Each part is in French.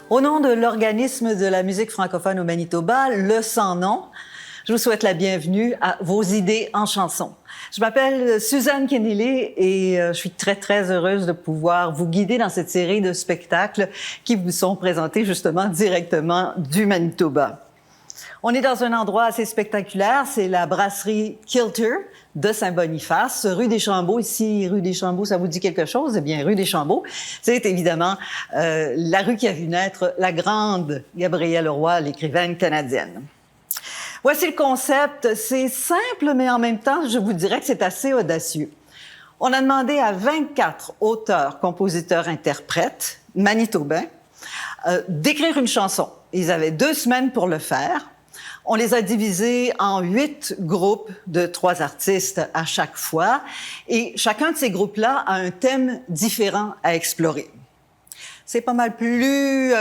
Au nom de l'organisme de la musique francophone au Manitoba, le Sans Nom, je vous souhaite la bienvenue à Vos idées en chansons. Je m'appelle Suzanne Kennelly et je suis très, très heureuse de pouvoir vous guider dans cette série de spectacles qui vous sont présentés justement directement du Manitoba. On est dans un endroit assez spectaculaire, c'est la brasserie Kilter de Saint-Boniface, rue des Chambeaux. Ici, rue des Chambeaux, ça vous dit quelque chose? Eh bien, rue des Chambeaux, c'est évidemment la rue qui a vu naître la grande Gabrielle Roy, l'écrivaine canadienne. Voici le concept. C'est simple, mais en même temps, je vous dirais que c'est assez audacieux. On a demandé à 24 auteurs, compositeurs, interprètes manitobains d'écrire une chanson. Ils avaient 2 semaines pour le faire. On les a divisés en 8 groupes de 3 artistes à chaque fois. Et chacun de ces groupes-là a un thème différent à explorer. C'est pas mal plus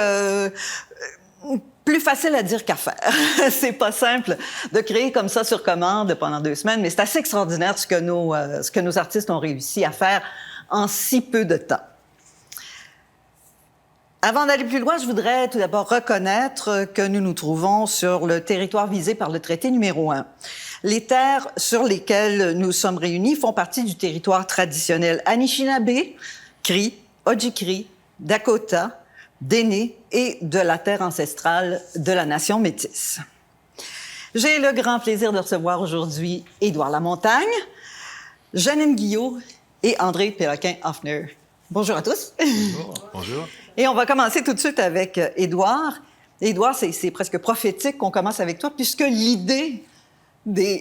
facile à dire qu'à faire. C'est pas simple de créer comme ça sur commande pendant 2 semaines, mais c'est assez extraordinaire ce que nos artistes ont réussi à faire en si peu de temps. Avant d'aller plus loin, je voudrais tout d'abord reconnaître que nous nous trouvons sur le territoire visé par le traité numéro 1. Les terres sur lesquelles nous sommes réunis font partie du territoire traditionnel Anishinaabe, Cri, Ojibwe, Dakota, Dene et de la terre ancestrale de la nation métisse. J'ai le grand plaisir de recevoir aujourd'hui Édouard Lamontagne, Janine Guillot et André Péloquin-Hoffner. Bonjour à tous. Bonjour. Bonjour. Et on va commencer tout de suite avec Édouard. Édouard, c'est presque prophétique qu'on commence avec toi, puisque l'idée de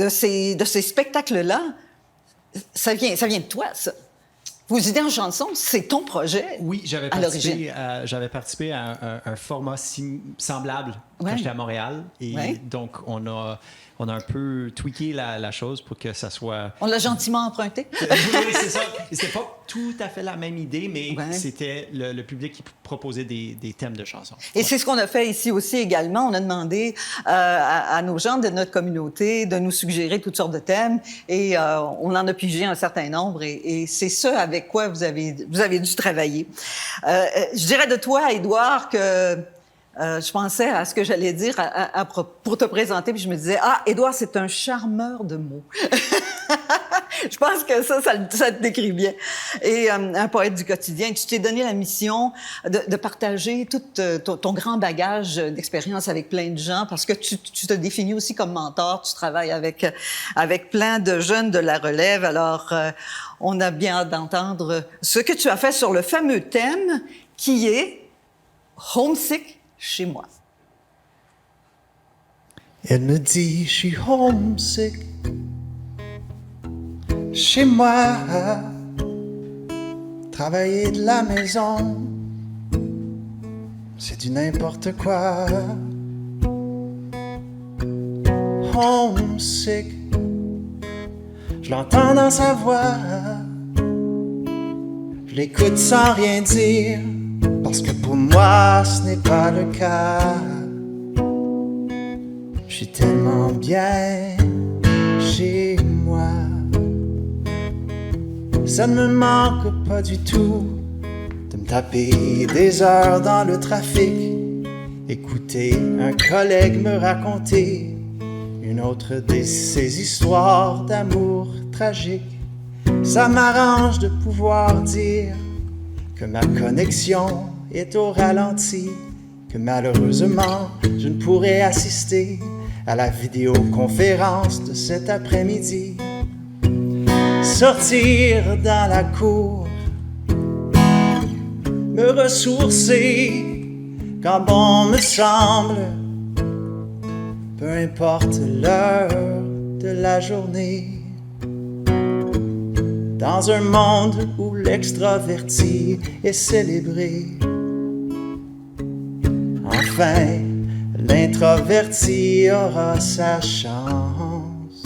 ces spectacles-là, ça vient de toi, ça. Vos idées en chanson, c'est ton projet. Oui, j'avais participé à un format semblable quand j'étais à Montréal. Et donc, on a un peu tweaké la chose pour que ça soit... On l'a gentiment emprunté. Oui, c'est ça. C'était pas tout à fait la même idée, mais c'était le public qui proposait des thèmes de chansons. Et c'est ce qu'on a fait ici aussi également. On a demandé à nos gens de notre communauté de nous suggérer toutes sortes de thèmes et on en a pigé un certain nombre et c'est ce avec quoi vous avez dû travailler. Je dirais de toi, Édouard, que... je pensais à ce que j'allais dire pour te présenter, puis je me disais, Édouard, c'est un charmeur de mots. Je pense que ça te décrit bien. Et un poète du quotidien, tu t'es donné la mission de partager tout ton grand bagage d'expérience avec plein de gens, parce que tu te définis aussi comme mentor, tu travailles avec plein de jeunes de la relève. Alors, on a bien hâte d'entendre ce que tu as fait sur le fameux thème qui est « Homesick » chez moi. Elle me dit, je suis homesick chez moi. Travailler de la maison, c'est du n'importe quoi. Homesick, je l'entends dans sa voix. Je l'écoute sans rien dire, parce que pour moi, ce n'est pas le cas. Je suis tellement bien chez moi. Ça ne me manque pas du tout de me taper des heures dans le trafic, écouter un collègue me raconter une autre de ces histoires d'amour tragique. Ça m'arrange de pouvoir dire que ma connexion est au ralenti, que malheureusement je ne pourrai assister à la vidéoconférence de cet après-midi. Sortir dans la cour, me ressourcer quand bon me semble, peu importe l'heure de la journée. Dans un monde où l'extraverti est célébré, enfin, l'introverti aura sa chance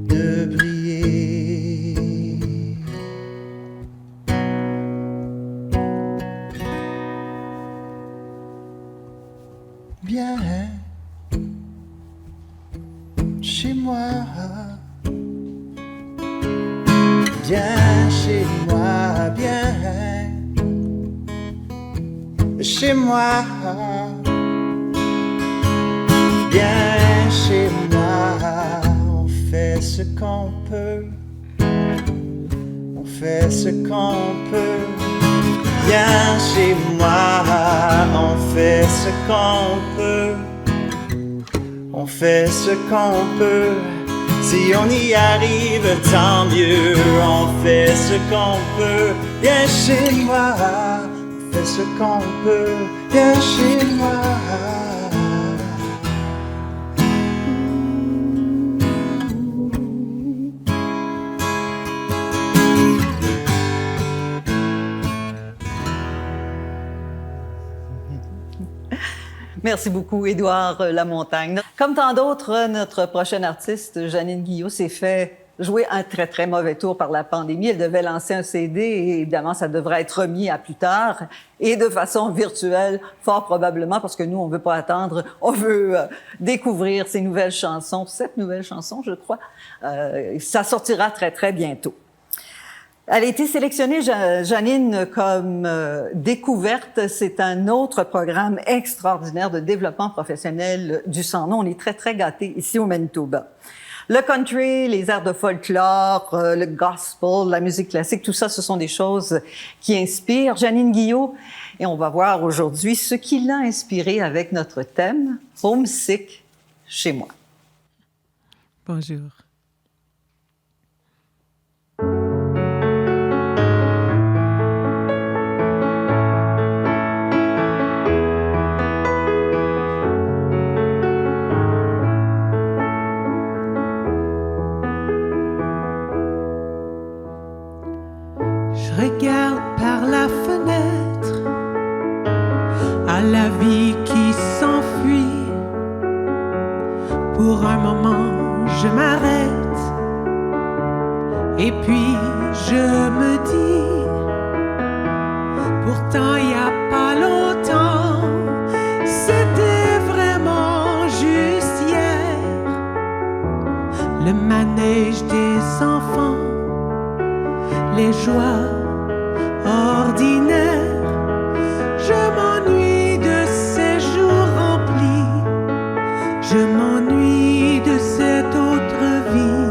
de briller. bien chez moi. Bien chez moi, bien chez moi. Bien chez moi, on fait ce qu'on peut. On fait ce qu'on peut. Bien chez moi, on fait ce qu'on peut. On fait ce qu'on peut. Si on y arrive, tant mieux. On fait ce qu'on peut. Bien chez moi, on fait ce qu'on peut. Bien chez moi. Merci beaucoup, Édouard Lamontagne. Comme tant d'autres, notre prochaine artiste, Jeannine Guillot, s'est fait jouer un très, très mauvais tour par la pandémie. Elle devait lancer un CD et évidemment, ça devrait être remis à plus tard et de façon virtuelle, fort probablement, parce que nous, on veut pas attendre. On veut découvrir ces nouvelles chansons, cette nouvelle chanson, je crois. Ça sortira très, très bientôt. Elle a été sélectionnée, Jeannine, comme découverte. C'est un autre programme extraordinaire de développement professionnel du sans-nom. On est très, très gâtés ici au Manitoba. Le country, les airs de folklore, le gospel, la musique classique, tout ça, ce sont des choses qui inspirent Jeannine Guillot. Et on va voir aujourd'hui ce qui l'a inspirée avec notre thème « Homesick chez moi ». Bonjour. Je regarde par la fenêtre à la vie qui s'enfuit. Pour un moment, je m'arrête et puis je me dis, pourtant il n'y a pas longtemps, c'était vraiment juste hier. Le manège des enfants, les joies ordinaires. Je m'ennuie de ces jours remplis. Je m'ennuie de cette autre vie.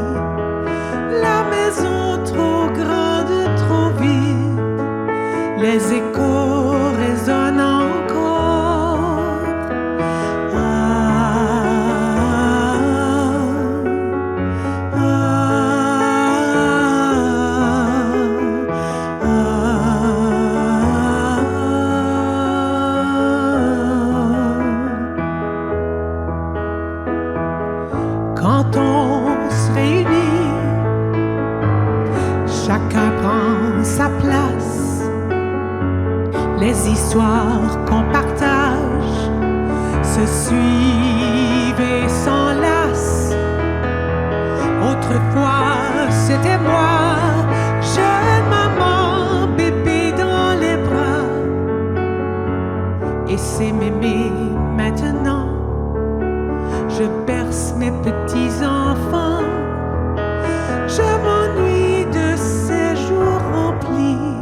La maison trop grande, trop vide. Les échos résonnent encore. Quand on se réunit, chacun prend sa place. Les histoires qu'on partage se suivent et s'enlacent. Autrefois, c'était moi, jeune maman, bébé dans les bras. Et c'est mémé maintenant. Je berce mes petits-enfants. Je m'ennuie de ces jours remplis.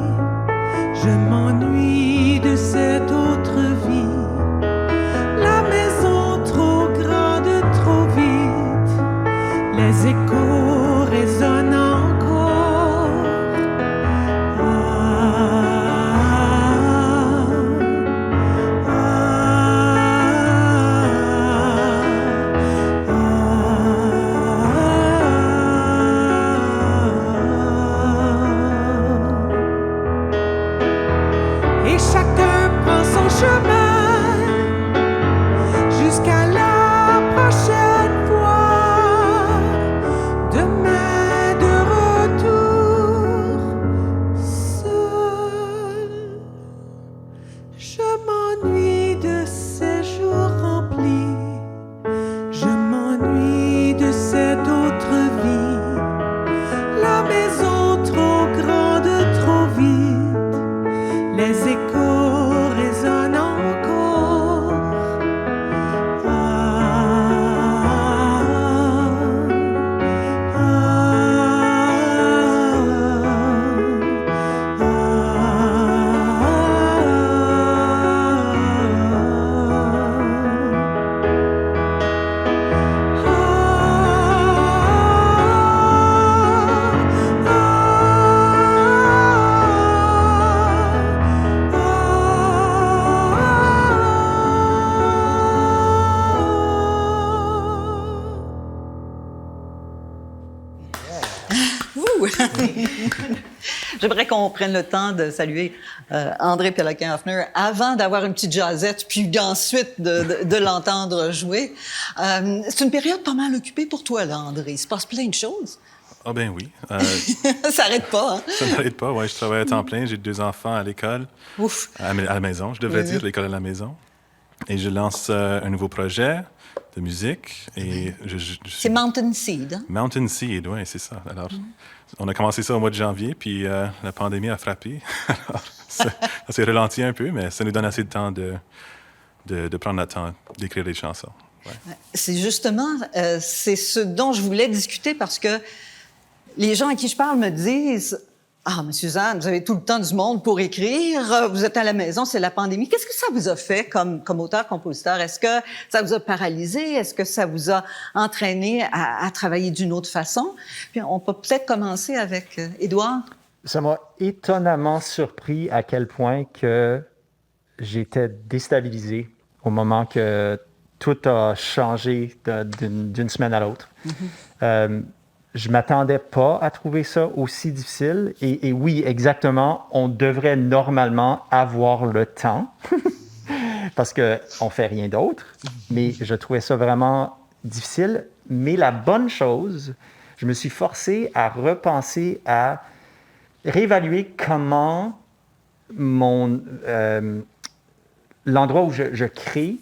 Je m'ennuie de cette autre vie. La maison trop grande, trop vide. Les échos résonnent encore. Et chacun prend son chemin jusqu'à la prochaine fois. Demain de retour seul. Je m'ennuie de ces jours remplis. Je m'ennuie de cette autre vie. La maison trop grande, trop vide. Les échos résonnent encore. qu'on prenne le temps de saluer André Péloquin-Hoffner avant d'avoir une petite jazzette, puis ensuite de l'entendre jouer. C'est une période pas mal occupée pour toi, là, André. Il se passe plein de choses. Ah ben oui. Ça n'arrête pas, hein? Ça n'arrête pas, oui. Je travaille à temps plein. J'ai 2 enfants à l'école. Ouf! À la maison, je devrais dire, l'école à la maison. Et je lance un nouveau projet de musique. Et C'est Mountain Seed, hein? Mountain Seed, oui, c'est ça. Alors, on a commencé ça au mois de janvier, puis la pandémie a frappé. Alors, ça s'est ralenti un peu, mais ça nous donne assez de temps de prendre le temps d'écrire des chansons. Ouais. C'est justement, c'est ce dont je voulais discuter parce que les gens à qui je parle me disent « Ah, mais Suzanne, vous avez tout le temps du monde pour écrire, vous êtes à la maison, c'est la pandémie. » Qu'est-ce que ça vous a fait comme auteur-compositeur? Est-ce que ça vous a paralysé? Est-ce que ça vous a entraîné à travailler d'une autre façon? Puis on peut peut-être commencer avec Édouard. Ça m'a étonnamment surpris à quel point que j'étais déstabilisé au moment que tout a changé d'une semaine à l'autre. Je ne m'attendais pas à trouver ça aussi difficile. Et oui, exactement, on devrait normalement avoir le temps parce qu'on ne fait rien d'autre. Mais je trouvais ça vraiment difficile. Mais la bonne chose, je me suis forcé à repenser, à réévaluer comment l'endroit où je crée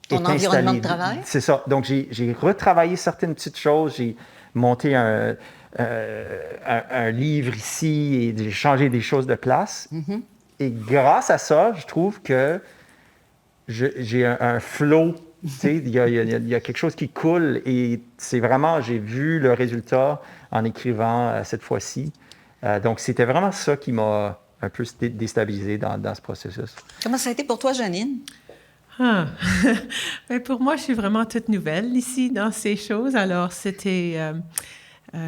Ton environnement de travail? C'est ça. Donc, j'ai retravaillé certaines petites choses. J'ai monté un livre ici et j'ai changé des choses de place. Et grâce à ça, je trouve que j'ai un flow. Tu sais, il y a quelque chose qui coule et c'est vraiment, j'ai vu le résultat en écrivant cette fois-ci. Donc, c'était vraiment ça qui m'a un peu déstabilisé dans ce processus. Comment ça a été pour toi, Janine? Ben pour moi, je suis vraiment toute nouvelle ici dans ces choses. Alors,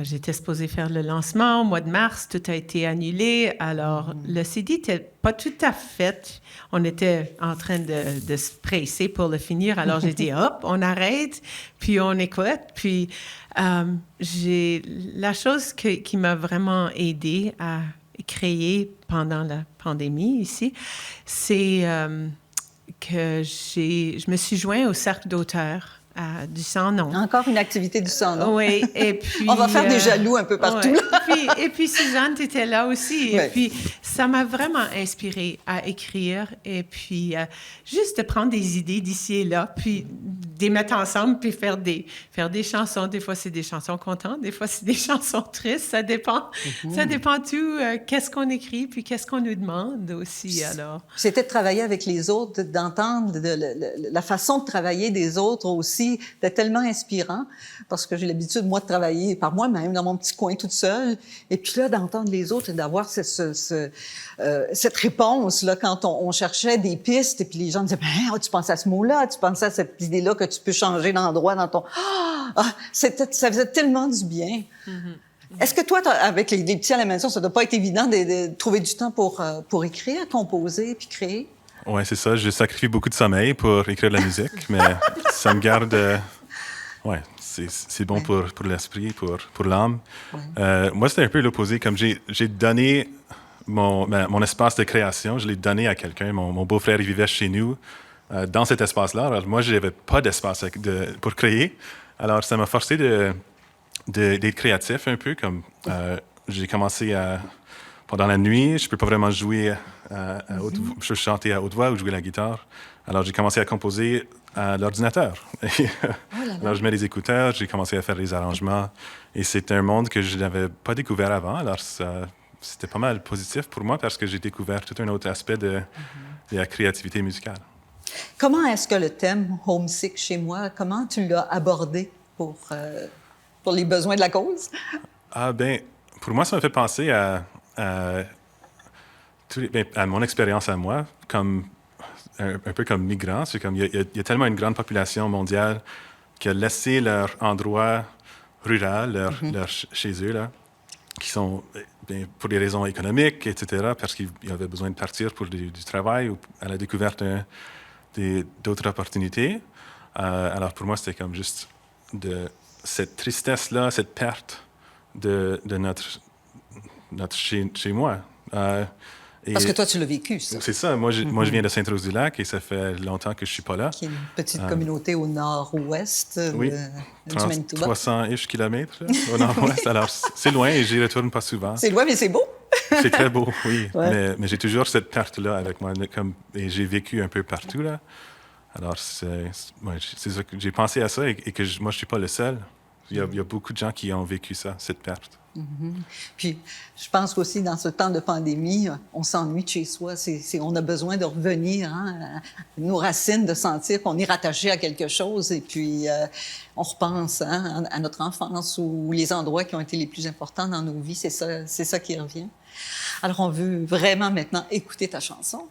j'étais supposée faire le lancement au mois de mars. Tout a été annulé. Alors, le CD n'était pas tout à fait. On était en train de se presser pour le finir. Alors, j'ai dit, hop, on arrête, puis on écoute. Puis, la chose qui m'a vraiment aidée à créer pendant la pandémie ici, c'est que je me suis joint au cercle d'auteurs du Sans-Nom. Encore une activité du Sans-Nom. Oui, et puis... On va faire des jaloux un peu partout. Ouais. Et puis Suzanne, tu étais là aussi. Ouais. Et puis, ça m'a vraiment inspirée à écrire et puis juste de prendre des idées d'ici et là, puis les mettre ensemble, puis faire des chansons. Des fois, c'est des chansons contentes, des fois, c'est des chansons tristes. Ça dépend. Ça dépend tout. Qu'est-ce qu'on écrit, puis qu'est-ce qu'on nous demande aussi, alors. C'était de travailler avec les autres, d'entendre la façon de travailler des autres aussi. C'était tellement inspirant parce que j'ai l'habitude, moi, de travailler par moi-même dans mon petit coin toute seule. Et puis là, d'entendre les autres et d'avoir cette réponse là quand on cherchait des pistes et puis les gens disaient, ben, tu penses à ce mot-là, tu penses à cette idée-là que tu peux changer d'endroit dans ton... ça faisait tellement du bien. Est-ce que toi, avec les petits à la maison, ça doit pas être évident de trouver du temps pour écrire, composer puis créer? Oui, c'est ça. Je sacrifie beaucoup de sommeil pour écrire de la musique, mais ça me garde... Oui, c'est bon pour l'esprit, pour l'âme. Moi, c'était un peu l'opposé. Comme j'ai donné mon espace de création, je l'ai donné à quelqu'un. Mon beau-frère, il vivait chez nous, dans cet espace-là. Alors, moi, je n'avais pas d'espace pour créer. Alors, ça m'a forcé d'être créatif un peu. Comme j'ai commencé pendant la nuit, je ne peux pas vraiment jouer je peux chanter à haute voix ou jouer la guitare. Alors, j'ai commencé à composer à l'ordinateur. Alors, je mets les écouteurs, j'ai commencé à faire les arrangements. Et c'est un monde que je n'avais pas découvert avant. Alors, c'était pas mal positif pour moi parce que j'ai découvert tout un autre aspect de la créativité musicale. Comment est-ce que le thème « Homesick chez moi », comment tu l'as abordé pour les besoins de la cause? Pour moi, ça m'a fait penser à mon expérience à moi, comme un peu comme migrant. C'est comme il y a tellement une grande population mondiale qui a laissé leur endroit rural, chez eux, là, qui sont pour des raisons économiques, etc., parce qu'ils avaient besoin de partir pour du travail ou à la découverte d'autres opportunités. Alors pour moi, c'était comme juste cette tristesse-là, cette perte de notre chez moi. Parce que toi, tu l'as vécu, ça. C'est ça. Moi, je viens de Sainte-Rose-du-Lac et ça fait longtemps que je suis pas là. Qui est une petite communauté au nord-ouest Oui, du Manitoba. 300-ish kilomètres au nord-ouest. Alors, c'est loin et j'y retourne pas souvent. C'est loin, mais c'est beau. C'est très beau, oui. Ouais. Mais j'ai toujours cette carte-là avec moi. Et j'ai vécu un peu partout, là. Alors, c'est ça que j'ai pensé à ça et que moi, je suis pas le seul. Il y a beaucoup de gens qui ont vécu ça, cette perte. Puis, je pense qu'aussi, dans ce temps de pandémie, on s'ennuie de chez soi. On a besoin de revenir à nos racines, de sentir qu'on est rattaché à quelque chose. Et puis, on repense à notre enfance ou les endroits qui ont été les plus importants dans nos vies. C'est ça qui revient. Alors, on veut vraiment maintenant écouter ta chanson.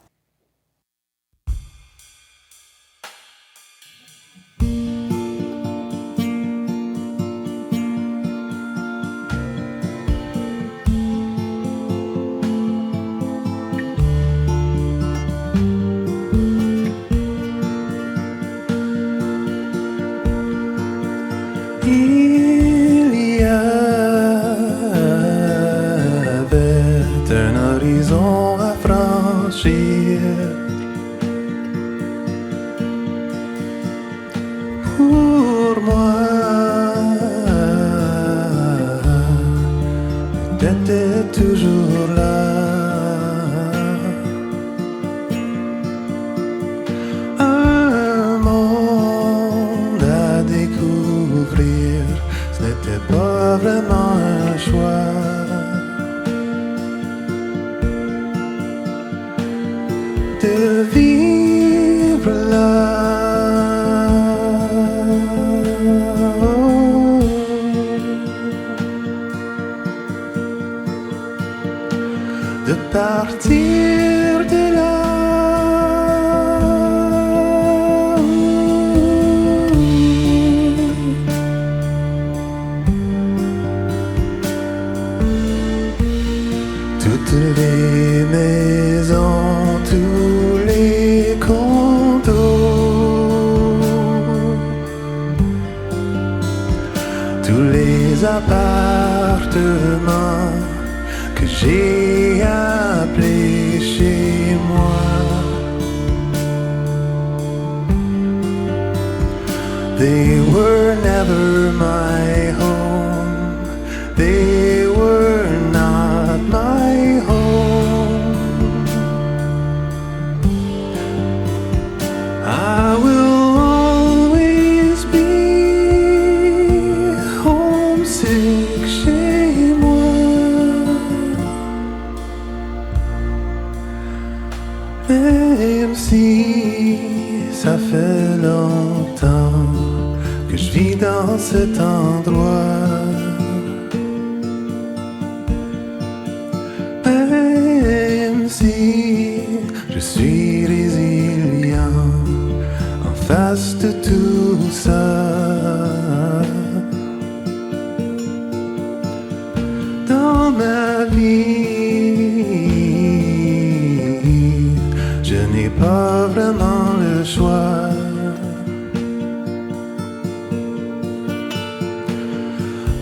Pour moi, t'étais toujours là. Un monde à découvrir, ce n'était pas vraiment un choix. De vivre là. De partir de là. Toutes les maisons, tous les condos, tous les appartements que j'ai appelés chez moi. They were never my home. They were not my home. I will always be homesick chez moi. Même si ça fait longtemps que je vis dans cet endroit. Même si je suis résilient en face de tout ça. Dans ma vie, je n'ai pas vraiment le choix.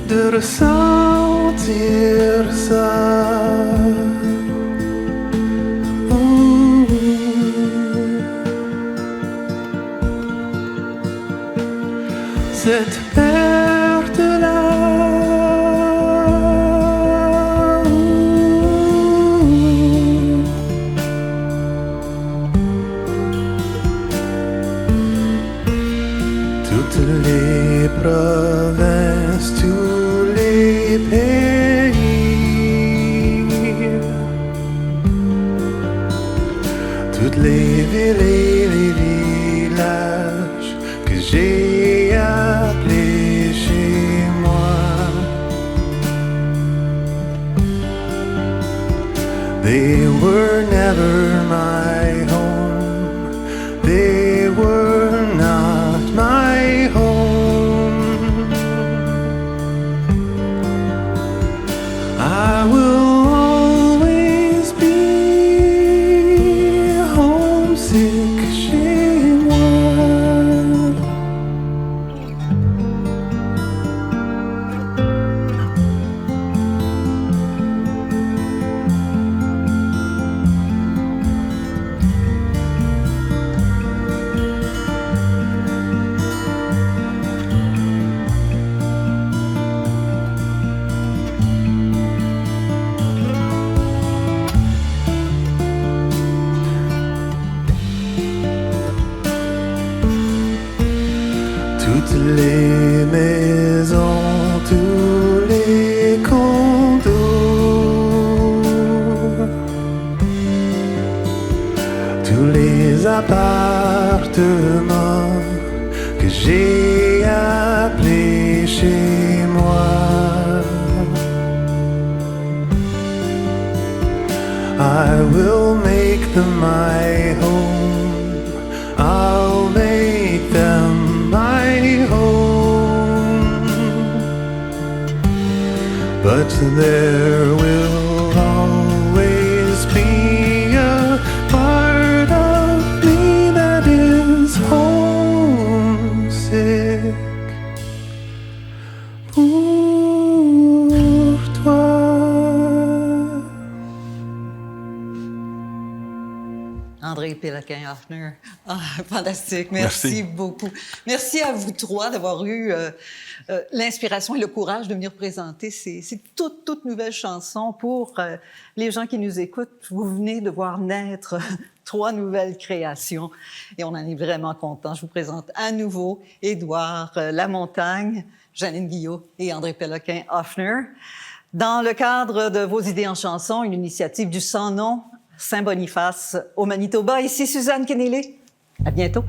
De ressentir ça. Cette perte-là. Toutes les provinces, tous les pays, toutes les villes et les villages que j'ai appelés chez moi. They were never my home. They were not my home. I will always be homesick chez moi. tous les appartements que j'ai appelés chez moi. I will make them my home. I'll make them my home. But there will always be a part of me that is homesick pour toi. André Péloquin-Hoffner. Ah, fantastique. Merci beaucoup. Merci à vous trois d'avoir eu l'inspiration et le courage de venir présenter ces toutes nouvelles chansons pour les gens qui nous écoutent. Vous venez de voir naître 3 nouvelles créations et on en est vraiment contents. Je vous présente à nouveau Édouard Lamontagne, Janine Guillot et André Péloquin-Hoffner. Dans le cadre de Vos idées en chansons, une initiative du Sans Nom Saint-Boniface au Manitoba. Ici Suzanne Keneally. À bientôt.